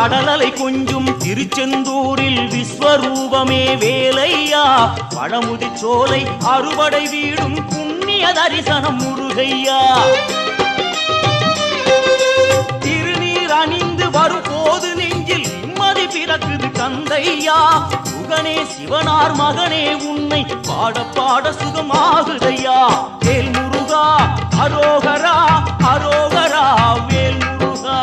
கடலலை கொஞ்சும் திருச்செந்தூரில் விஸ்வரூபமே வேலையா பழமுதி சோலை அறுபடை வீடும் புண்ணிய தரிசனம் முருகையா திருநீர் அணிந்து வரும் போது நெஞ்சில் நிம்மதி பிறக்குது கந்தையா சுகனே சிவனார் மகனே உன்னை பாட பாட சுகமாகுதையா வேல் முருகா அரோகரா அரோகரா வேல் முருகா